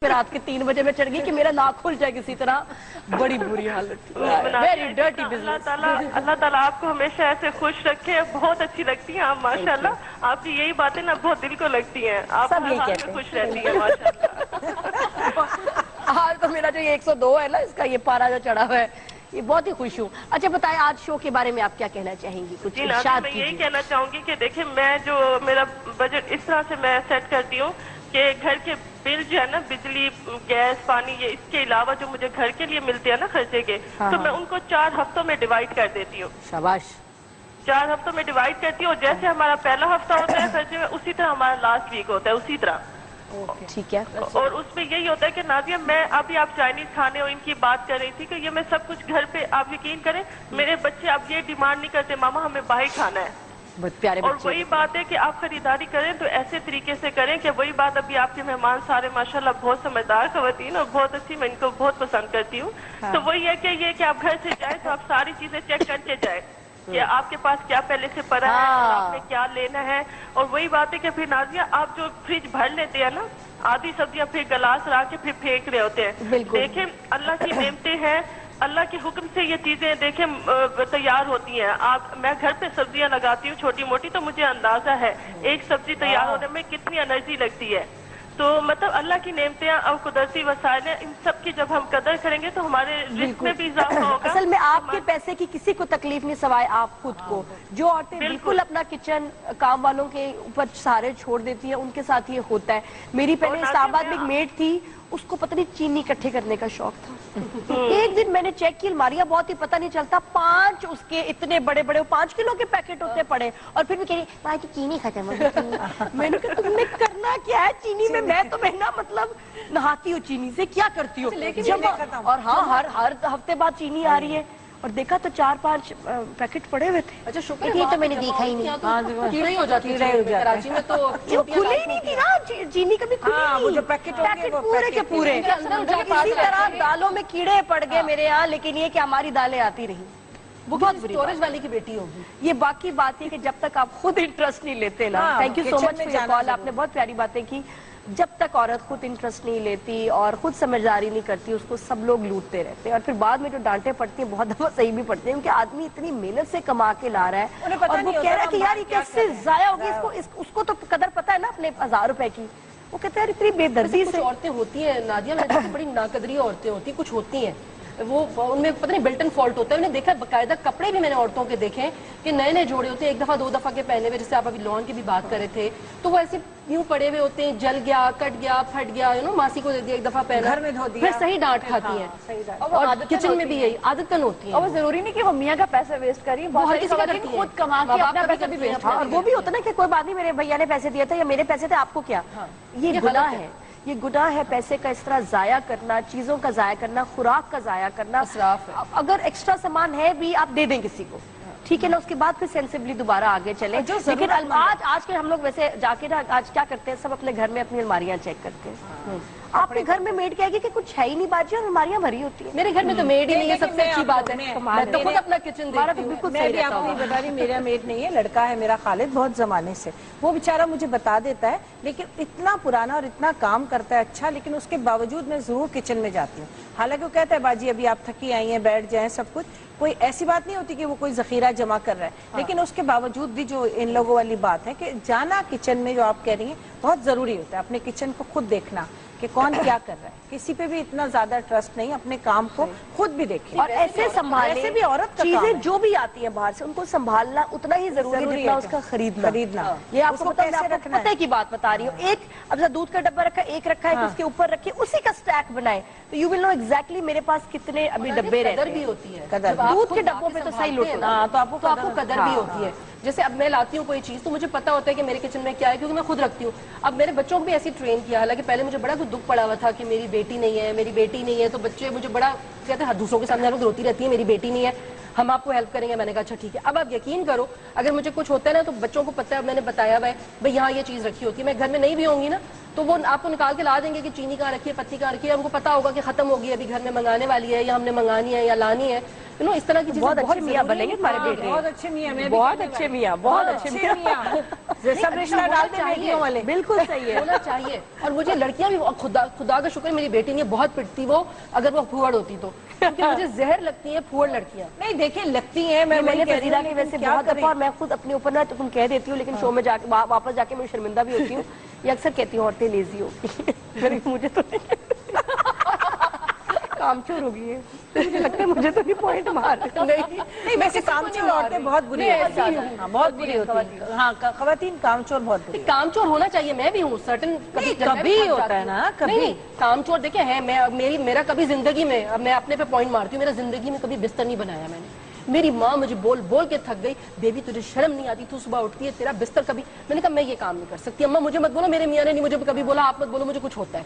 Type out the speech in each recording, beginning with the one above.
پھر رات کے 3 بجے میں چڑھ گئی کہ میرا ناک کھل جائے کسی طرح. بڑی بری حالت. Very dirty business. اللہ تعالیٰ آپ کو ہمیشہ ایسے خوش رکھے. بہت اچھی لگتی ہیں آپ ماشاءاللہ. آپ کی یہی باتیں نا بہت دل کو لگتی ہیں. آپ سب یہی ہر حال کہتے میں ہیں خوش رہتی ہیں ماشاءاللہ. آج تو میرا جو یہ 102 ہے نا اس کا یہ پارا جو چڑھا ہوا ہے یہ بہت ہی خوش ہوں. اچھا بتائیں آج شو کے بارے میں آپ کیا کہنا چاہیں گی؟ کچھ جی ناظرین ارشاد میں یہی کیجیے. کہنا چاہوں گی کہ دیکھیں میں جو میرا بجٹ اس طرح سے میں سیٹ کرتی ہوں کہ گھر کے بل جو ہے نا بجلی گیس پانی یہ اس کے علاوہ جو مجھے گھر کے لیے ملتے ہیں نا خرچے کے تو میں ان کو 4 ہفتوں میں ڈیوائڈ کر دیتی ہوں. شاباش. 4 ہفتوں میں ڈیوائڈ کرتی ہوں اور جیسے ہمارا پہلا ہفتہ ہوتا ہے خرچے میں اسی طرح ہمارا لاسٹ ویک ہوتا ہے اسی طرح. ٹھیک ہے. اور اس میں یہی ہوتا ہے کہ نازیہ میں ابھی آپ چائنیز کھانے اور ان کی بات کر رہی تھی کہ یہ میں سب کچھ گھر پہ آپ یقین کریں میرے بچے اب یہ ڈیمانڈ نہیں کرتے ماما ہمیں باہر کھانا ہے. بہت پیارے اور بچے. وہی بات ہے کہ آپ خریداری کریں تو ایسے طریقے سے کریں کہ وہی بات ابھی آپ کے مہمان سارے ماشاءاللہ بہت سمجھدار خواتین اور بہت اچھی میں ان کو بہت پسند کرتی ہوں. تو وہی ہے کہ یہ کہ آپ گھر سے جائیں تو آپ ساری چیزیں چیک کر کے جائیں کہ آپ کے پاس کیا پہلے سے پڑا ہے اور آپ نے کیا لینا ہے. اور وہی بات ہے کہ پھر نازیہ آپ جو فریج بھر لیتے ہیں نا آدھی سبزیاں پھر گلاس لا کے پھر پھینک رہے ہوتے ہیں. دیکھیں اللہ کی نعمتیں ہیں. اللہ کے حکم سے یہ چیزیں دیکھیں تیار ہوتی ہیں. میں گھر پہ سبزیاں لگاتی ہوں چھوٹی موٹی تو مجھے اندازہ ہے ایک سبزی تیار ہونے میں کتنی انرجی لگتی ہے. تو مطلب اللہ کی نعمتیں اور قدرتی وسائل ہیں ان سب کی جب ہم قدر کریں گے تو ہمارے رزق میں بھی اضافہ ہوگا. اصل میں آپ کے پیسے کی کسی کو تکلیف نہیں سوائے آپ خود کو. جو عورتیں بالکل اپنا کچن کام والوں کے اوپر سارے چھوڑ دیتی ہیں ان کے ساتھ یہ ہوتا ہے. میری پہلے اسلام آباد میں ایک میڈ تھی اس کو پتہ نہیں چینی اکٹھے کرنے کا شوق تھا. ایک دن میں نے چیک کی الماریاں بہت ہی پتہ نہیں چلتا 5 اس کے اتنے بڑے بڑے 5 کلو کے پیکٹ ہوتے پڑے اور پھر بھی کہہ رہی وہاں کی چینی ختم ہو گئی. میں نے کہا تم نے کرنا کیا ہے چینی میں تو نا مطلب نہاتی ہوں چینی سے کیا کرتی ہوں. اور ہاں ہر ہفتے بعد چینی آ رہی ہے اور دیکھا تو 4-5 پیکٹ پڑے ہوئے تھے. اچھا شکر یہ تو میں نے دیکھا ہی نہیں. کیڑے ہی ہو جاتے ہیں کراچی میں تو جو کھلی ہی نہیں تھی نا چینی کبھی کھلی نہیں. پیکٹ پورے کے پورے. اسی طرح دالوں میں کیڑے پڑ گئے میرے یہاں لیکن یہ کہ ہماری دالیں آتی رہی. وہ بہت اسٹوریج والی کی بیٹی ہوگی. یہ باقی بات ہے کہ جب تک آپ خود انٹرسٹ نہیں لیتے نا. Thank you so much for your call. آپ نے بہت پیاری باتیں کی. جب تک عورت خود انٹرسٹ نہیں لیتی اور خود سمجھداری نہیں کرتی اس کو سب لوگ لوٹتے رہتے ہیں اور پھر بعد میں جو ڈانٹیں پڑتی ہیں بہت دفعہ صحیح بھی پڑتی ہیں کیونکہ آدمی اتنی محنت سے کما کے لا رہا ہے اور وہ کہہ رہا ہے کہ یار یہ کیسے ضائع ہوگی. اس کو تو قدر پتہ ہے نا اپنے 1000 روپے کی. وہ کہتے ہیں یار اتنی بے دردی سے. کچھ عورتیں ہوتی ہیں نادیہ میں دیکھتی بڑی ناقدری عورتیں ہوتی کچھ ہوتی ہیں وہ ان میں پتہ نہیں بلٹن فالٹ ہوتا ہے. میں نے دیکھا باقاعدہ کپڑے بھی میں نے عورتوں کے دیکھے کہ نئے نئے جوڑے ہوتے ہیں 1 دفعہ 2 دفعہ کے پہنے ہوئے جیسے آپ ابھی لون کی بھی بات کر رہے تھے تو وہ ایسے یوں پڑے ہوئے ہوتے ہیں جل گیا کٹ گیا پھٹ گیا ماسی کو دے دیا 1 دفعہ پہنا گھر میں دھو دیا پھر صحیح ڈانٹ کھاتی ہیں. اور کچن میں بھی یہی عادتن ہوتی ہیں. اور وہ ضروری نہیں کہ وہ میاں کا پیسہ ویسٹ کریں بہت کسی کا خود کما کے اپنا پیسہ بھی ویسٹ. اور وہ بھی ہوتا نا کہ کوئی بات نہیں میرے بھیا نے پیسے دیا تھا یا میرے پیسے تھے آپ کو کیا. یہ گناہ ہے. یہ گناہ ہے پیسے کا اس طرح ضائع کرنا چیزوں کا ضائع کرنا خوراک کا ضائع کرنا. اگر ایکسٹرا سامان ہے بھی آپ دے دیں کسی کو ٹھیک ہے نا اس کے بعد پھر سینسبلی دوبارہ آگے چلیں. لیکن آج کے ہم لوگ ویسے جا کے نا آج کیا کرتے ہیں سب اپنے گھر میں اپنی الماریاں چیک کرتے ہیں. آپ کے گھر میں میڈ کہے گی کہ کچھ ہے ہی نہیں باجی اور الماریاں بھری ہوتی ہیں. میرے گھر میں تو میڈ ہی نہیں ہے سب سے اچھی بات ہے. میں تو خود اپنا کچن دیکھتی ہوں. بالکل میں بھی آپ کو یہ بتا رہی میرا میڈ نہیں ہے لڑکا ہے میرا خالد بہت زمانے سے. وہ بیچارہ مجھے بتا دیتا ہے لیکن اتنا پرانا اور اتنا کام کرتا ہے اچھا لیکن اس کے باوجود میں ضرور کچن میں جاتی ہوں. حالانکہ وہ کہتا ہے باجی ابھی آپ تھکی آئی ہیں بیٹھ جائیں سب کچھ. کوئی ایسی بات نہیں ہوتی کہ وہ کوئی ذخیرہ جمع کر رہا ہے لیکن اس کے باوجود بھی جو ان لوگوں والی بات ہے کہ جانا کچن میں جو آپ کہہ رہی ہیں بہت ضروری ہوتا ہے. اپنے کچن کو خود دیکھنا کہ کون کیا کر رہا ہے. کسی پہ بھی اتنا زیادہ ٹرسٹ نہیں. اپنے کام کو خود بھی دیکھیں اور ایسے سنبھالیں. ایسے بھی عورت کا چیزیں جو بھی آتی ہیں باہر سے ان کو سنبھالنا اتنا ہی ضروری ہے جتنا اس کا خریدنا. یہ آپ کو پتہ کی بات بتا رہی ہوں. ایک اب دودھ کا ڈبہ رکھا ایک رکھا ہے اس کے اوپر رکھے اسی کا سٹیک بنائے تو یو ول نو ایگزیکٹلی میرے پاس کتنے ابھی ڈبے رہتے ہیں. قدر بھی ہوتی ہے دودھ کے ڈبوں پہ تو صحیح لوٹنا تو آپ کو قدر بھی ہوتی ہے. جیسے اب میں لاتی ہوں کوئی چیز تو مجھے پتا ہوتا ہے کہ میرے کچن میں کیا ہے کیونکہ میں خود رکھتی ہوں. اب میرے بچوں کو بھی ایسی ٹرین کیا حالانکہ پہلے مجھے بڑا کچھ دکھ پڑا ہوا تھا کہ میری بیٹی نہیں ہے تو بچے مجھے بڑا کہتے ہیں دوسروں کے سامنے لوگ روتی رہتی ہے میری بیٹی نہیں ہے ہم آپ کو ہیلپ کریں گے. میں نے کہا اچھا ٹھیک ہے. اب آپ یقین کرو اگر مجھے کچھ ہوتا ہے نا تو بچوں کو پتا ہے میں نے بتایا بھائی یہاں یہ چیز رکھی ہوتی ہے. میں گھر میں نہیں بھی ہوں گی نا تو وہ آپ کو نکال کے لا دیں گے کہ چینی کہاں رکھی ہے, پتی کہاں رکھی ہے, ہم کو پتا ہوگا کہ ختم ہوگی, ابھی گھر میں منگانے والی ہے یا ہم نے منگانی ہے یا لانی ہے. اس طرح کی چیزیں بہت اچھے میاں بنے گے ہمارے بیٹے, بہت اچھے میاں, بہت اچھے میاں, بہت اچھے میاں, سب رشتہ ڈالتے ہیں بیٹیوں والے. بالکل صحیح ہے, ہونا چاہیے. اور مجھے لڑکیاں بھی خدا کا شکر میری بیٹی نہیں بہت پٹتی وہ, اگر وہ پھوڑ ہوتی تو, کیونکہ مجھے زہر لگتی ہے پھوڑ لڑکیاں. نہیں دیکھیں لگتی ہیں, میں نے فضیلہ کی ویسے بہت دفعہ, اور میں خود اپنے اوپر نہ تم کہہ دیتی ہوں, لیکن شو میں جا کے واپس جا کے میں شرمندہ بھی ہوتی ہوں. یہ اکثر کہتی ہوں عورتیں لیزی ہوگی, مجھے تو کام چور ہو گئی ہے, مجھے لگتا ہے مجھے تو نہیں پوائنٹ مار. نہیں ویسے کام چور عورتیں بہت بری ہوتی ہیں, بہت بری ہوتی ہیں. ہاں خواتین کام چور بہت بری. کام چور ہونا چاہیے, میں بھی ہوں سرٹن, کبھی ہوتا ہے نا, کبھی کام چور دیکھیں ہے. میرا کبھی زندگی میں, میں اپنے پہ پوائنٹ مارتی ہوں, میرا زندگی میں کبھی بستر نہیں بنایا میں نے. میری ماں مجھے بول بول کے تھک گئی, بیبی تجھے شرم نہیں آتی, تو صبح اٹھتی ہے تیرا بستر کبھی. میں نے کہا میں یہ کام نہیں کر سکتی اماں, مجھے مت بولو, میرے میاں نے نہیں مجھے کبھی بولا آپ مت بولو, مجھے کچھ ہوتا ہے.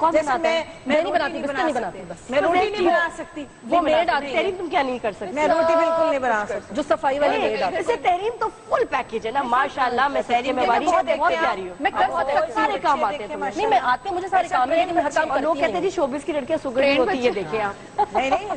میں نہیں بناتی, بستر نہیں بناتی, بس میں روٹی نہیں بنا سکتی. وہ میڈ آتی ہے, تم کیا نہیں کر سکتی؟ میں روٹی بالکل نہیں بنا سکتی. جو صفائی والی میڈ آتی ہے. تحریم تو فل پیکیج ہے نا, ماشاءاللہ. میں تحریم میں بہت پیاری ہوں, میں کر سکتی سارے کام آتے ہیں. نہیں میں آتے ہیں, مجھے سارے کام ہیں, لیکن میں ہر کام لوگ کہتے ہیں جی شوبز کی لڑکیاں سگڑی ہوتی ہے, یہ دیکھیں آپ.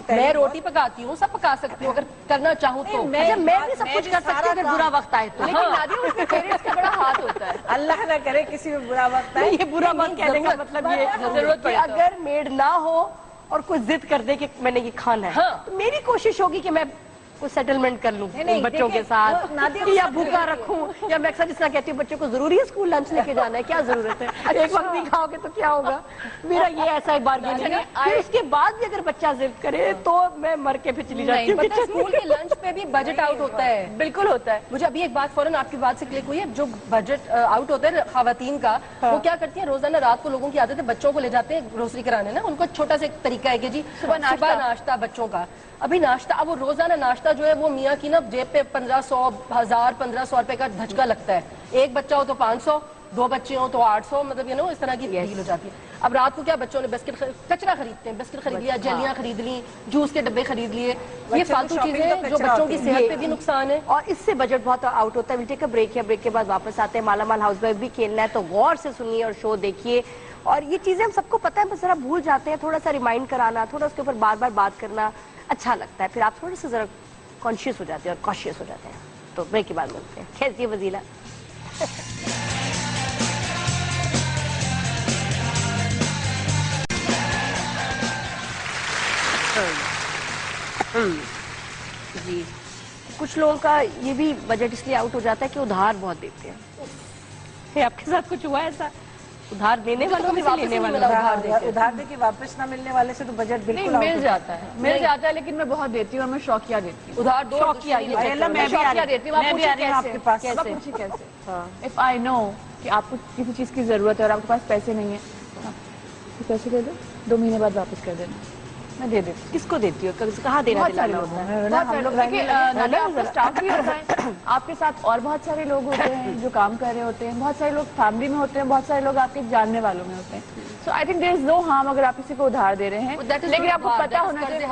میں روٹی پکاتی ہوں, سب پکا سکتی ہوں اگر کرنا چاہوں تو. میں بھی سب کچھ کر سکتی ہوں اگر برا وقت آئے تو. لیکن نادیہ اس میں پیرنٹس کا بڑا ہاتھ ہوتا ہے. اللہ نہ کرے کسی میں برا وقت آئے. یہ برا وقت کہنے کا مطلب یہ ضرورت پڑے, اگر میڈ نہ ہو اور کوئی ضد کر دے کہ میں نے یہ کھانا ہے, تو میری کوشش ہوگی کہ میں کوئی سیٹلمنٹ کر لوں بچوں کے ساتھ, یا بھوکا رکھوں, یا میں اکثر جس طرح کہتی ہوں بچوں کو ضروری ہے اسکول لنچ لے کے جانا ہے, کیا ضرورت ہے, ایک وقت نہیں کھاؤ گے تو کیا ہوگا. میرا یہ ایسا ایک بارگیننگ ہے. پھر اس کے بعد بھی اگر بچہ ضد کرے تو میں مر کے پھر چلی جاتی ہوں. پتہ اسکول کے لنچ پہ بھی بجٹ آؤٹ ہوتا ہے. بالکل ہوتا ہے. مجھے ابھی ایک بات فوراً آپ کی بات سے کلک ہوئی ہے, جو بجٹ آؤٹ ہوتا ہے خواتین کا, وہ کیا کرتی ہیں روزانہ رات کو لوگوں کی عادت ہے بچوں کو لے جاتے ہیں گروسری کرانے نا, ان کو چھوٹا سا ایک طریقہ ہے کہ جی صبح ناشتہ بچوں کا. ابھی ناشتہ, اب وہ روزانہ ناشتہ جو ہے وہ میاں کی نا جیب پہ 1500 1000 1500 روپے کا دھچکا لگتا ہے. ایک بچہ ہو تو 500, 2 بچے ہوں تو 800, مطلب یہ نا اس طرح کی ڈیل ہو جاتی ہے. اب رات کو کیا بچوں نے بسکٹ, کچرا خریدتے ہیں, بسکٹ خرید لیا, جلیاں خرید لی, جوس کے ڈبے خرید لیے, یہ فالتو چیزیں جو بچوں کی صحت پہ بھی نقصان ہے, اور اس سے بجٹ بہت آؤٹ ہوتا ہے. ویل ٹیک اے بریک ہے, بریک کے بعد واپس آتے ہیں. مالا مال ہاؤس وائف بھی کھیلنا ہے تو غور سے سنیے اور شو دیکھیے. اور یہ چیزیں ہم سب کو پتہ ہے, بس ذرا بھول جاتے ہیں. تھوڑا سا ریمائنڈ کرانا, تھوڑا اس کے اوپر بار بار بات کرنا اچھا لگتا ہے, پھر آپ تھوڑے سے ذرا کانشیس ہو جاتے ہیں اور کاشیس ہو جاتے ہیں. تو بریک کے بعد ملتے ہیں. کیسی ہے فضیلہ؟ جی, کچھ لوگوں کا یہ بھی بجٹ اس لیے آؤٹ ہو جاتا ہے کہ ادھار بہت دیتے ہیں. آپ کے ساتھ کچھ ہوا ہے ایسا؟ ادھار دینے والوں میں سے لینے والوں, ادھار دے کے واپس نہ ملنے والے سے تو بجٹ نہیں بالکل مل جاتا ہے, لیکن میں بہت دیتی ہوں اور میں شوقیہ دیتی ہوں. ادھار دو شوقیہ میں شوقیہ دیتی ہوں. آپ پوچھیں آپ کے پاس کیسے. اف آئی نو کہ آپ کو کسی چیز کی ضرورت ہے اور آپ کے پاس پیسے نہیں ہیں, پیسے دے دو, 2 مہینے بعد واپس کر دینا, میں دے دیتی ہوں. کس کو دیتی ہو, کہاں دینا دلانا ہوتا ہے؟ آپ کا اسٹاف بھی ہوتا ہے, آپ کے ساتھ اور بہت سارے لوگ ہوتے ہیں جو کام کر رہے ہوتے ہیں, بہت سارے لوگ فیملی میں ہوتے ہیں, بہت سارے لوگ آپ کے جاننے والوں میں ہوتے ہیں. سو I think there is no harm اگر آپ کسی کو ادھار دے رہے ہیں, لیکن آپ کو پتا ہونا چاہیے.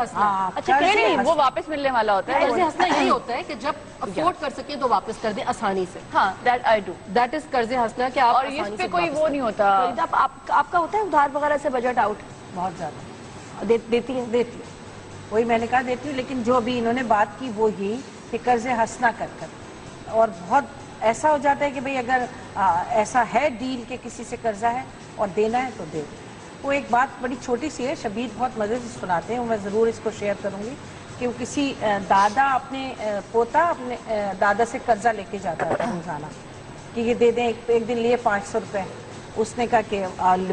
اچھا نہیں, وہ واپس ملنے والا ہوتا ہے. قرض ہنسنا یہی ہوتا ہے کہ جب افورڈ کر سکیں تو واپس کر دیں آسانی سے. ہاں, that I do. That is قرض ہنسنا کہ آپ اور اس پہ کوئی وہ نہیں ہوتا. آپ کا ہوتا ہے ادھار وغیرہ سے بجٹ آؤٹ؟ بہت زیادہ دیتی ہیں. دیتی ہوں, وہی میں نے کہا دیتی ہوں, لیکن جو ابھی انہوں نے بات کی وہی کہ قرض ہنسنا کر کر, اور بہت ایسا ہو جاتا ہے کہ بھئی اگر ایسا ہے ڈیل کہ کسی سے قرضہ ہے اور دینا ہے تو دے دو. وہ ایک بات بڑی چھوٹی سی ہے, شبیر بہت مزے سے سناتے ہیں, میں ضرور اس کو شیئر کروں گی, کہ وہ کسی دادا اپنے پوتا اپنے دادا سے قرضہ لے کے جاتا تھا روزانہ کہ یہ دے دیں. ایک دن لیے 500 روپے, اس نے کہا کہ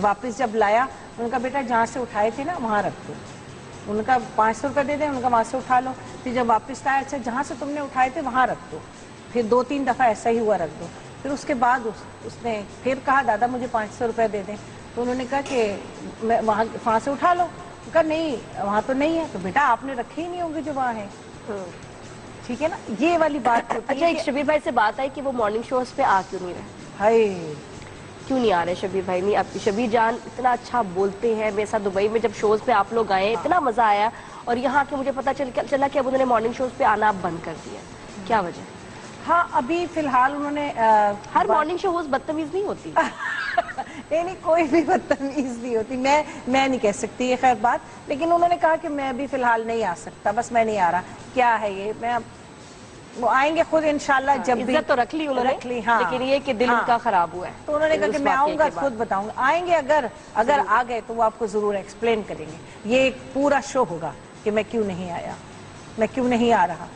واپس جب لایا, ان کا بیٹا جہاں سے اٹھائے تھے نا وہاں رکھ دو. ان کا 500 روپے دے دیں, ان کا وہاں سے اٹھا لو. پھر جب واپس لایا, اچھا جہاں سے تم نے اٹھائے تھے وہاں رکھ دو. پھر 2-3 دفعہ ایسا ہی ہوا, رکھ دو. پھر اس کے بعد اس نے پھر کہا دادا مجھے 500 روپے دے دیں. تو انہوں نے کہا کہ میں وہاں سے اٹھا لو. کہا نہیں وہاں تو نہیں ہے. تو بیٹا آپ نے رکھے ہی نہیں ہوں گے جو وہاں ہے. ٹھیک ہے نا, یہ والی بات ہوتی ہے. اچھا, ایک شبیر بھائی سے بات آئی کہ وہ مارننگ شوز پہ آ کیوں نہیں رہے؟ ہائے کیوں نہیں آ رہے شبیر بھائی؟ نہیں, آپ شبیر جان اتنا اچھا بولتے ہیں. میرے ساتھ دبئی میں جب شوز پہ آپ لوگ آئے اتنا مزہ آیا, اور یہاں کے مجھے پتا چلا کہ اب انہوں نے مارننگ شوز پہ آنا بند کر دیا. کیا وجہ؟ ہاں ابھی فی الحال انہوں نے ہر مارننگ شو بدتمیز نہیں ہوتی. نہیں کوئی بھی بدتمیز نہیں ہوتی. میں نہیں کہہ سکتی یہ خیر بات, لیکن انہوں نے کہا کہ میں بھی فی الحال نہیں آ سکتا, بس میں نہیں آ رہا. کیا ہے یہ, میں وہ آئیں گے خود انشاءاللہ جب بھی. عزت تو رکھ لی انہوں نے, رکھ لی, ہاں, لیکن یہ کہ دل ان کا خراب ہوا ہے. تو انہوں نے کہا کہ اس میں واقعے آؤں گا کے بعد. خود بتاؤں گا. آئیں گے اگر آ گئے تو وہ آپ کو ضرور ایکسپلین کریں گے. یہ ایک پورا شو ہوگا کہ میں کیوں نہیں آیا, میں کیوں نہیں آ رہا.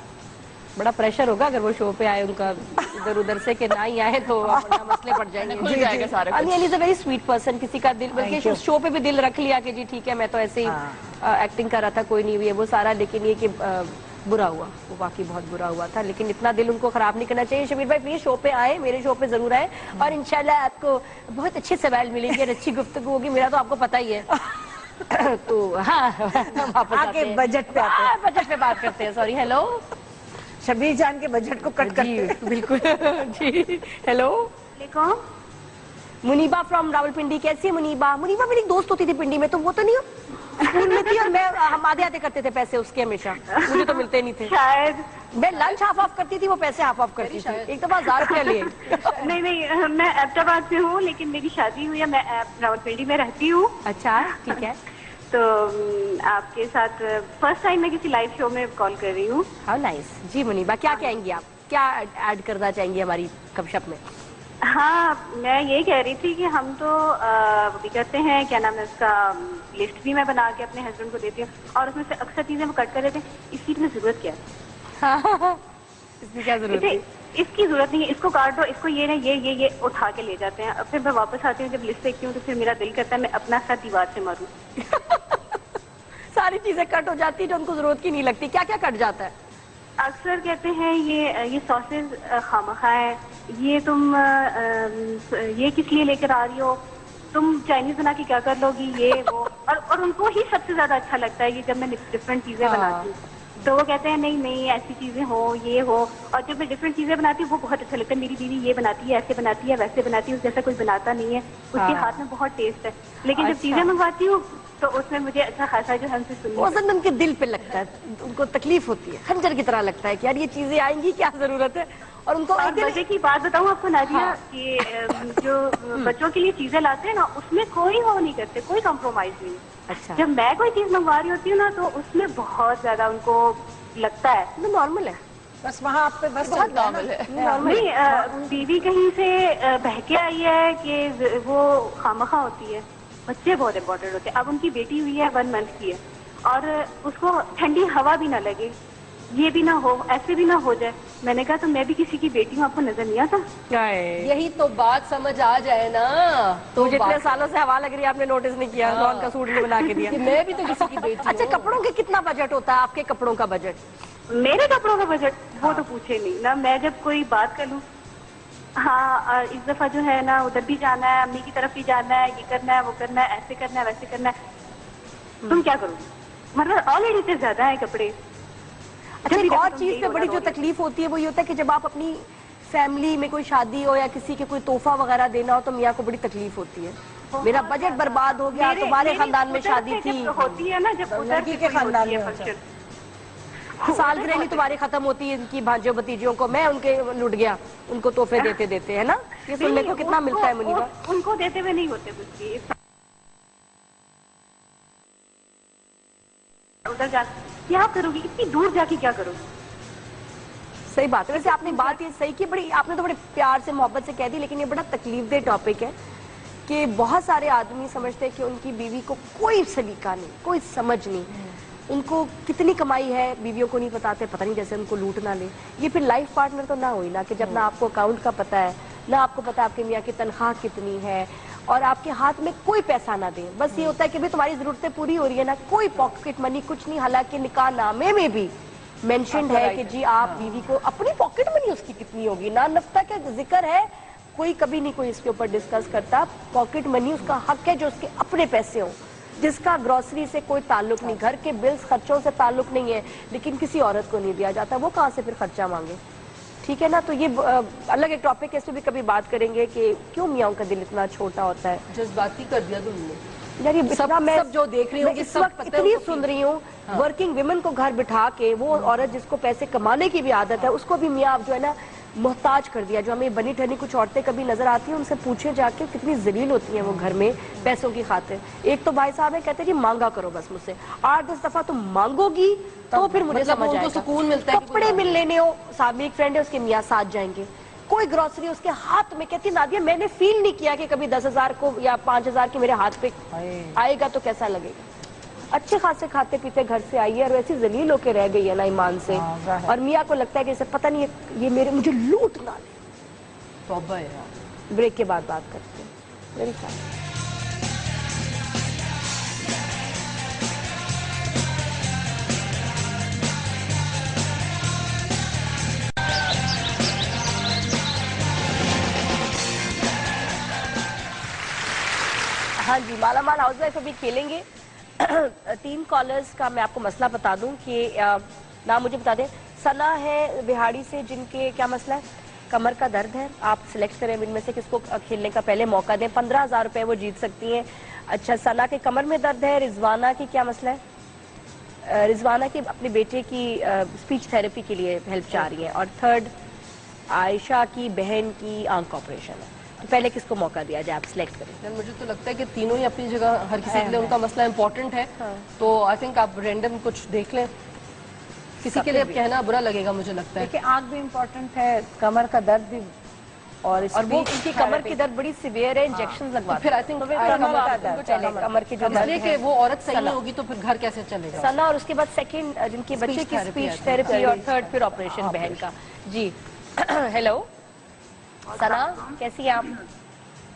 بڑا پریشر ہوگا اگر وہ شو پہ آئے, ان کا ادھر ادھر سے کہ نہ ہی آئے تو مسئلے پڑ جائیں گے. کھل جائے گا سارا کچھ. علی از اے ویری سویٹ پرسن, کسی کا دل, بلکہ اس شو پہ بھی دل رکھ لیا کہ جی ٹھیک ہے میں تو ایسے ہی ایکٹنگ کر رہا تھا, کوئی نہیں ہوئی ہے وہ سارا. لیکن یہ کہ برا ہوا, وہ واقعی بہت برا ہوا تھا, لیکن اتنا دل ان کو خراب نہیں کرنا چاہیے. شبیر بھائی پلیز شو پہ آئے, میرے شو پہ ضرور آئے, اور انشاءاللہ آپ کو بہت اچھے سوال ملیں گے, اچھی گفتگو ہوگی. میرا تو آپ کو پتہ ہی ہے. تو ہاں واپس آگے بجٹ پہ آتے ہیں. بجٹ پہ بات کرتے ہیں. سوری, ہیلو شبیر جان کے بجٹ کو کٹ کرتے ہیں. بالکل جی. Hello Muniba from Rawalpindi. کیسی ہے منیبا؟ منیبا میری دوست ہوتی تھی پنڈی میں, تو وہ تو نہیں ہو اسکول میں تھی, اور میں ہم آدھے کرتے تھے پیسے اس کے, ہمیشہ مجھے تو ملتے نہیں تھے. شاید میں لنچ ہاف آف کرتی تھی, وہ پیسے ہاف آف کرتی تھی. ایک دفعہ 1000 روپیہ لیے. نہیں, میں ایبٹ آباد سے ہوں, لیکن میری شادی ہوئی ہے, میں راولپنڈی میں رہتی ہوں. اچھا ٹھیک ہے. تو آپ کے ساتھ فرسٹ ٹائم میں کسی لائیو شو میں کال کر رہی ہوں. How nice. جی منیبا کیا کہیں گی آپ, کیا ایڈ کرنا چاہیں گی ہماری گپ شپ میں؟ ہاں, میں یہ کہہ رہی تھی کہ ہم تو بھی کرتے ہیں, کیا نام ہے اس کا, لسٹ بھی میں بنا کے اپنے ہسبینڈ کو دیتی ہوں, اور اس میں سے اکثر چیزیں وہ کٹ کر دیتے ہیں. اس کی اتنی ضرورت کیا ہے؟ اس میں کیا ضرورت ہے؟ اس کی ضرورت نہیں ہے, اس کو کاٹ دو, اس کو یہ نہیں, یہ اٹھا کے لے جاتے ہیں. اب پھر میں واپس آتی ہوں, جب لسٹ دیکھتی ہوں تو پھر میرا دل کرتا ہے میں اپنا ساتھ دیوار سے ماروں. ساری چیزیں کٹ ہو جاتی ہیں جو ان کو ضرورت کی نہیں لگتی. کیا کیا کٹ جاتا ہے؟ اکثر کہتے ہیں یہ ساسز خامخواہ ہے, یہ تم یہ کس لیے لے کر آ رہی ہو, تم چائنیز بنا کے کیا کر لو گی, یہ وہ. اور ان کو ہی سب سے زیادہ اچھا لگتا ہے یہ جب میں ڈفرینٹ چیزیں بناتی ہوں, تو وہ کہتے ہیں نہیں ایسی چیزیں ہوں, یہ ہو. اور جب میں ڈفرینٹ چیزیں بناتی ہوں وہ بہت اچھا لگتا ہے. میری بیوی یہ بناتی ہے, ایسے بناتی ہے, ویسے بناتی ہے, اس جیسا کوئی بناتا نہیں ہے, اس کے ہاتھ میں بہت ٹیسٹ ہے. لیکن جب چیزیں منگواتی ہوں تو اس میں مجھے اچھا خاصا جو ہم سے سنی وہ اصل میں ان کے دل پہ لگتا ہے, ان کو تکلیف ہوتی ہے, خنجر کی طرح لگتا ہے کہ یار یہ چیزیں آئیں گی, کیا ضرورت ہے. اور ان کو مزے کی بات بتاؤں آپ کو نادیہ, کہ جو بچوں کے لیے چیزیں لاتے ہیں نا, اس میں کوئی وہ نہیں کرتے, کوئی کمپرومائز نہیں. اچھا, جب میں کوئی چیز منگوا رہی ہوتی ہوں نا تو اس میں بہت زیادہ ان کو لگتا ہے نارمل ہے, بس وہاں آپ پہ بس بہت نارمل ہے. نہیں, بیوی کہیں سے بہکے آئی ہے کہ وہ خامخواہ ہوتی ہے, بچے بہت امپورٹنٹ ہوتے ہیں. اب ان کی بیٹی ہوئی ہے 1 منتھ کی ہے, اور اس کو ٹھنڈی ہوا بھی نہ لگے, یہ بھی نہ ہو, ایسے بھی نہ ہو جائے. میں نے کہا تو میں بھی کسی کی بیٹی ہوں, آپ کو نظر نہیں آتا؟ یہی تو بات سمجھ آ جائے نا, تو مجھے اتنے سالوں سے ہوا لگ رہی ہے, آپ نے نوٹس نہیں کیا, لون کا سوٹ نہیں بنا کے دیا. کہ میں بھی تو کسی کی بیٹی اچھا, کپڑوں کے کتنا بجٹ ہوتا ہے آپ کے کپڑوں کا بجٹ؟ میرے کپڑوں کا بجٹ وہ تو پوچھے نہیں نا. میں جب کوئی بات کر لوں, ہاں اس دفعہ جو ہے نا ادھر بھی جانا ہے, امی کی طرف بھی جانا ہے, یہ کرنا ہے, وہ کرنا ہے, ایسے کرنا ہے, ویسے کرنا ہے, تم کیا کرو گی؟ مطلب آلریڈی اتنے زیادہ ہیں کپڑے. اچھا, ایک اور چیز پہ بڑی جو تکلیف ہوتی ہے وہ یہ ہوتا ہے کہ جب آپ اپنی فیملی میں کوئی شادی ہو یا کسی کے کوئی تحفہ وغیرہ دینا ہو تو میاں کو بڑی تکلیف ہوتی ہے, میرا بجٹ برباد ہو گیا, تمہارے خاندان میں شادی تھی, ہوتی ہے نا, جب لڑکی کے خاندان میں سالگرہ نہیں تمہاری ختم ہوتی ہے ان کی بھانجوں بتیجوں کو, میں ان کے لٹ گیا ان کو تحفے دیتے دیتے, ہے نا. یہ سننے کو کتنا ملتا ہے منیبا. ان کو دیتے ہوئے نہیں ہوتے کچھ بھی. ادھر جا کیا کرو گی, اتنی دور جا کے کیا کرو گی؟ صحیح بات ہے. ویسے آپ نے بات یہ صحیح کی, بڑی آپ نے تو بڑے پیار سے محبت سے کہہ دی, لیکن یہ بڑا تکلیف دہ ٹاپک ہے کہ بہت سارے آدمی سمجھتے ہیں کہ ان کی بیوی کو کوئی سلیقہ نہیں, کوئی سمجھ نہیں, ان کو کتنی کمائی ہے بیویوں کو نہیں بتاتے, پتہ نہیں جیسے ان کو لوٹ نہ لے. یہ پھر لائف پارٹنر تو نہ ہوئی نا, کہ جب نہ آپ کو اکاؤنٹ کا پتہ ہے, نہ آپ کو پتہ ہے آپ کے میاں کی تنخواہ کتنی ہے, اور آپ کے ہاتھ میں کوئی پیسہ نہ دیں. بس یہ ہوتا ہے کہ بھئی تمہاری ضرورتیں پوری ہو رہی ہے نا, کوئی پاکٹ منی کچھ نہیں. حالانکہ نکاح نامے میں بھی مینشنڈ ہے کہ جی آپ بیوی کو اپنی پاکٹ منی اس کی کتنی ہوگی, نہ نفقہ کا ذکر ہے, کوئی کبھی نہیں کوئی اس کے اوپر ڈسکس کرتا. پاکٹ منی اس کا حق ہے جو اس کے اپنے پیسے ہوں, جس کا گروسری سے کوئی تعلق نہیں, گھر کے بلز خرچوں سے تعلق نہیں ہے, لیکن کسی عورت کو نہیں دیا جاتا, وہ کہاں سے پھر خرچہ مانگے. ٹھیک ہے نا. تو یہ الگ ایک ٹاپک ہے, اس پہ بھی کبھی بات کریں گے کہ کیوں میاں کا دل اتنا چھوٹا ہوتا ہے. جذباتی کر دیا تم نے یار یہ سب جو دیکھ رہی ہوں, اس وقت اتنی سن رہی ہوں, ورکنگ ویمن کو گھر بٹھا کے, وہ عورت جس کو پیسے کمانے کی بھی عادت ہے, اس کو بھی میاں جو ہے نا محتاج کر دیا. جو ہمیں بنی ٹھنی کچھ عورتیں کبھی نظر آتی ہیں ان سے پوچھے جا کے کتنی ذلیل ہوتی ہیں وہ گھر میں پیسوں کی خاطر. ایک تو بھائی صاحب ہے کہتے ہیں جی مانگا کرو بس مجھ سے, 8-10 دفعہ تم مانگو گی تو پھر مجھے مطلب سمجھ ان آئے کو گا. سکون ملتا ہے کہ کپڑے مل لینے ہو, صاحب ایک فرینڈ ہے اس کے میاں ساتھ جائیں گے, کوئی گروسری اس کے ہاتھ میں, کہتی نادیہ میں نے فیل نہیں کیا کہ کبھی 10,000 کو یا 5,000 کی میرے ہاتھ پہ آئے گا تو کیسا لگے گا. اچھے خاصے کھاتے پیتے گھر سے آئی ہے اور ایسی ذلیل ہو کے رہ گئی ہے نا ایمان سے, اور میاں کو لگتا ہے کہ اسے پتہ نہیں یہ مجھے لوٹ نہ لے. توبہ ہے یار. بریک کے بعد بات کرتے ہیں. میری خیال ہاں جی, مالا مال ہاؤس وائف ابھی کھیلیں گے. 3 کالرز کا میں آپ کو مسئلہ بتا دوں کہ نام مجھے بتا دیں. ثنا ہے بہاڑی سے جن کے کیا مسئلہ ہے, کمر کا درد ہے. آپ سلیکٹ کریں ان میں سے کس کو کھیلنے کا پہلے موقع دیں, 15,000 روپے وہ جیت سکتی ہیں. اچھا, ثنا کے کمر میں درد ہے. رضوانہ کی کیا مسئلہ ہے, رضوانہ کی اپنے بیٹے کی اسپیچ تھیراپی کے لیے ہیلپ چاہ رہی ہیں. اور 3rd عائشہ کی بہن کی آنکھ آپریشن ہے. تو پہلے کس کو موقع دیا جائے, آپ سلیکٹ کریں. مجھے تو لگتا ہے کہ تینوں ہی اپنی جگہ ہر کسی کے لیے ان کا مسئلہ امپورٹنٹ ہے, تو آئی تھنک آپ رینڈم کچھ دیکھ لیں. کسی کے لیے اب کہنا برا لگے گا مجھے لگتا ہے. کہ آنکھ بھی امپورٹنٹ ہے, کمر کا درد بھی, اور وہ ان کی کمر کی درد بڑی سیویئر ہے, انجیکشن لگواتے پھر آئی تھنک کمر کی جو اس لیے کہ وہ عورت صحیح نہیں ہوگی تو پھر گھر کیسے چلے گا. ثنا, اور اس کے بعد 2nd جن کے بچے کی اسپیچ تھیراپی, اور 3rd پھر آپریشن بہن کا. جی ہیلو ثنا, کیسی ہیں آپ؟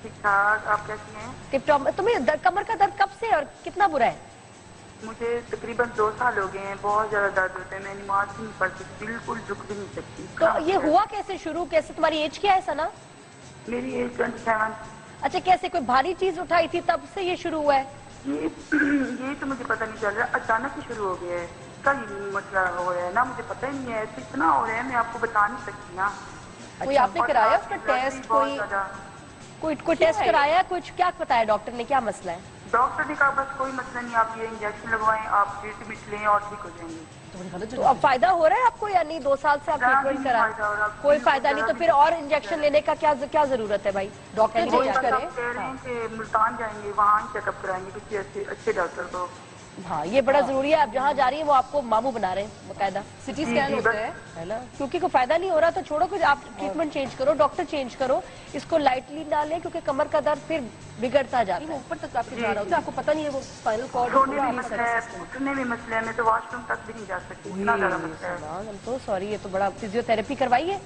ٹھیک ٹھاک, آپ کیسی ہیں؟ ٹپ ٹاپ. تمہیں کمر کا درد کب سے اور کتنا برا ہے؟ مجھے تقریباً 2 سال ہو گئے ہیں, بہت زیادہ درد ہوتا ہے, میں نماز بھی نہیں پڑھ سکتی, بالکل جھک بھی نہیں سکتی. تو یہ ہوا کیسے شروع, کیسے, تمہاری ایج کیا ہے ثنا؟ میری ایج 27. اچھا, کیسے کوئی بھاری چیز اٹھائی تھی تب سے یہ شروع ہوا ہے؟ یہ تو مجھے پتہ نہیں چل رہا, اچانک ہی شروع ہو گیا ہے. کیا یہ مسئلہ ہو رہا ہے نا, مجھے پتہ ہی نہیں ہے, اتنا ہو رہا ہے میں آپ کو بتا نہیں سکتی نا. کوئی آپ نے کرایا اس کا ٹیسٹ, کوئی ٹیسٹ کرایا, کچھ کیا بتایا ڈاکٹر نے, کیا مسئلہ ہے؟ ڈاکٹر نے کہا بس کوئی مسئلہ نہیں, آپ یہ انجیکشن لگوائیں, آپ ٹریٹمنٹ لیں اور ٹھیک ہو جائیں گے. تو اب فائدہ ہو رہا ہے آپ کو یا نہیں؟ 2 سال سے آپ ٹریٹمنٹ کرا, کوئی فائدہ نہیں, تو پھر اور انجیکشن لینے کا کیا ضرورت ہے بھائی؟ ڈاکٹر کہہ رہے ہیں کہ ملتان جائیں گے, وہاں چیک اپ کرائیں گے کسی اچھے ڈاکٹر کو. ہاں, یہ بڑا ضروری ہے. آپ جہاں جا رہی ہیں وہ آپ کو ماموں بنا رہے ہیں باقاعدہ, سٹی اسکین ہوتا ہے نا, کیونکہ کوئی فائدہ نہیں ہو رہا تو چھوڑو, کچھ آپ ٹریٹمنٹ چینج کرو, ڈاکٹر چینج کرو, اس کو لائٹلی نہ لیں کیونکہ کمر کا درد پھر بگڑتا جاتا ہے. اوپر تک آپ کے جا رہا ہوتا ہے, آپ کو پتہ نہیں ہے وہ اسپائنل کارڈ. سونے بھی مسئلہ ہے, اٹھنے بھی مسئلہ ہے, میں تو واش روم تک بھی نہیں جا سکتی, اتنا زیادہ مسئلہ ہے. I'm so sorry, یہ تو بڑا. فزیو تھراپی کروائی ہے؟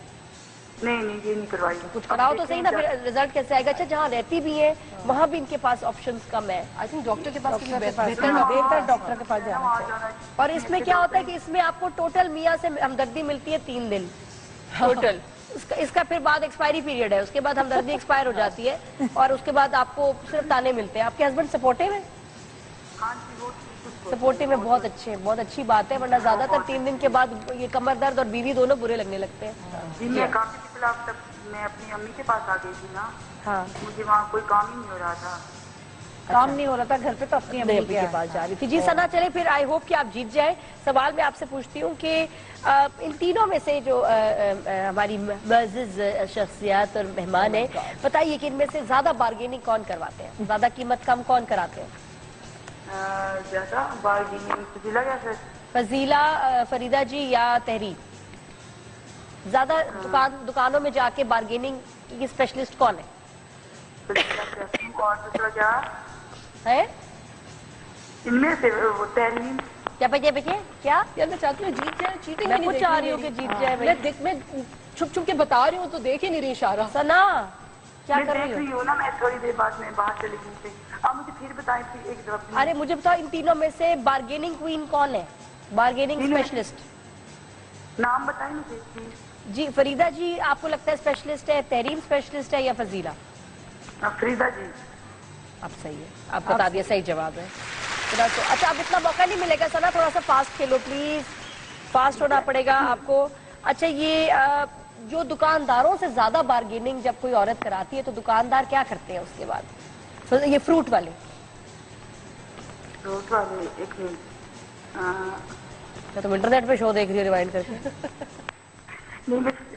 نہیں یہ نہیں کروائی. کچھ کراؤ تو صحیح نا, پھر رزلٹ کیسے آئے گا. اچھا, جہاں رہتی بھی ہے وہاں بھی ان کے پاس آپشنز کم ہے. آئی تھنک ڈاکٹر کے پاس بہتر ڈاکٹر کے پاس جانا چاہیے. اور اس میں کیا ہوتا ہے کہ اس میں آپ کو ٹوٹل میاں سے ہمدردی ملتی ہے 3 دن ٹوٹل. اس کا پھر بعد ایکسپائری پیریڈ ہے, اس کے بعد ہمدردی ایکسپائر ہو جاتی ہے, اور اس کے بعد آپ کو صرف تانے ملتے ہیں. آپ کے ہسبینڈ سپورٹیو ہیں؟ سپورٹیو میں بہت اچھے, بہت اچھی بات ہے, ورنہ زیادہ تر 3 دن کے بعد یہ کمر درد اور بیوی دونوں برے لگنے لگتے ہیں. جی, میں کافی خلاف تک میں اپنی امی کے پاس آ گئی تھی نا, ہاں, مجھے وہاں کوئی کام ہی نہیں ہو رہا تھا. کام نہیں ہو رہا تھا گھر پہ, تو اپنی امی کے پاس جا رہی تھی. جی ثنا, چلے پھر آئی ہوپ کہ آپ جیت جائیں. سوال میں آپ سے پوچھتی ہوں کہ ان تینوں میں سے جو ہماری معزز شخصیات اور مہمان ہیں, بتائیے کہ ان میں سے زیادہ بارگیننگ کون کرواتے ہیں, زیادہ قیمت کم کون کراتے ہیں؟ زیادہ بارگیننگ فضیلہ یا پھر فضیلہ, فریدہ جی یا تحریر؟ زیادہ دکانوں میں جا کے بارگیننگ کی اسپیشلسٹ کون ہے؟ اور دوسرا کیا ہے ان میں سے وہ تحریم. کیا بچے کیا یار میں چاہتی ہوں جیت جائے, چیٹنگ میں خود چاہ رہی ہوں کہ جیت جائے. میں چھپ چھپ کے بتا رہی ہوں تو دیکھ ہی نہیں رہی اشارہ. ثنا کیا میں کر دیکھ رہی ہو؟ رہی ہوں نا, میں تھوڑی دیر بعد میں باہر چلی گئی تھی. آپ مجھے پھر بتائیں پھر ایک دفعہ. ارے مجھے بتاؤ, ان تینوں میں سے بارگیننگ کوئین کون ہے, بارگیننگ اسپیشلسٹ؟ نام بتائیں مجھے. جی فریدہ جی آپ کو لگتا ہے اسپیشلسٹ ہے, تحریم اسپیشلسٹ ہے, یا فضیلہ؟ فریدہ جی. اب صحیح ہے, آپ بتا دیا, صحیح جواب ہے. اچھا, اب اتنا موقع نہیں ملے گا ثنا, تھوڑا سا فاسٹ کھیلو پلیز, فاسٹ ہونا پڑے گا آپ کو. اچھا, یہ جو دکانداروں سے زیادہ بارگیننگ جب کوئی عورت کراتی ہے تو دکاندار کیا کرتے ہیں اس کے بعد؟ یہ فروٹ والے ایک منٹ, تم انٹرنیٹ پہ شو دیکھ رہی ہو ریوائنڈ کر کے؟ نہیں میں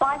5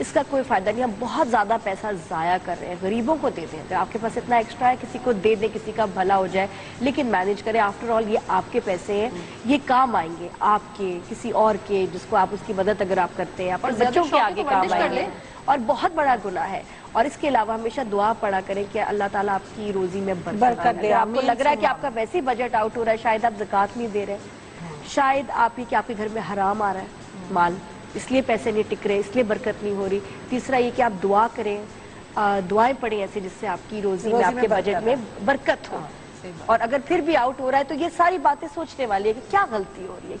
اس کا کوئی فائدہ نہیں. ہم بہت زیادہ پیسہ ضائع کر رہے ہیں, غریبوں کو دے دیں. اگر آپ کے پاس اتنا ایکسٹرا ہے کسی کو دے دیں, کسی کا بھلا ہو جائے, لیکن مینیج کریں. آفٹر آل یہ آپ کے پیسے ہیں, یہ کام آئیں گے آپ کے, کسی اور کے, جس کو آپ اس کی مدد اگر آپ کرتے ہیں, آپ بچوں کے آگے کام آئیں گے. اور بہت بڑا گناہ ہے. اور اس کے علاوہ ہمیشہ دعا پڑا کریں کہ اللہ تعالیٰ آپ کی روزی میں برکت دے. آپ کو لگ رہا ہے کہ آپ کا ویسے ہی بجٹ آؤٹ ہو رہا ہے, شاید آپ زکوٰۃ نہیں دے رہے, شاید آپ ہی کہ آپ کے گھر میں حرام آ رہا ہے مال, اس لیے پیسے نہیں ٹک رہے, اس لیے برکت نہیں ہو رہی. تیسرا یہ کہ آپ دعا کریں, دعائیں پڑھیں ایسے جس سے آپ کی روزی میں, آپ کے بجٹ میں برکت ہو. اور اگر پھر بھی آؤٹ ہو رہا ہے تو یہ ساری باتیں سوچنے والی ہے کہ کیا غلطی ہو رہی ہے,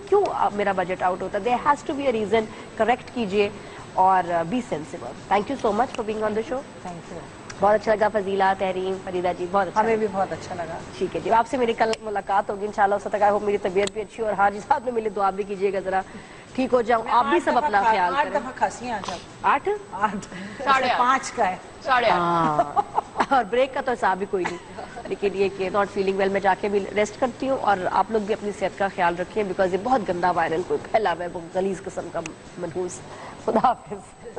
کیوں میرا بجٹ آؤٹ ہوتا ہے. There has to be a reason. Correct کیجیے اور be sensible. Thank you so much for being on the show. Thank you. بہت اچھا لگا. فضیلہ, تحریم, فریدہ جی بہت اچھا. ہمیں بھی بہت اچھا لگا. ٹھیک ہے جی, آپ سے میری کل ملاقات ہوگی انشاءاللہ. ہو سکتا ہے میری طبیعت بھی اچھی, اور ہاں جی ساتھ میں میری دعا بھی کیجیے گا ذرا ٹھیک ہو جاؤں. آپ بھی سب اپنا خیال کریں. 8 دفعہ کھانسیاں 8 5 کا ہے. 8 اور بریک کا تو حساب بھی کوئی نہیں. لیکن یہ کہ ناٹ فیلنگ ویل, میں جا کے بھی ریسٹ کرتی ہوں. اور آپ لوگ بھی اپنی صحت کا خیال رکھیں, بیکاز یہ بہت گندا وائرل کوئی پھیلا ہوا ہے, وہ غلیظ قسم کا منحوس. خدا حافظ.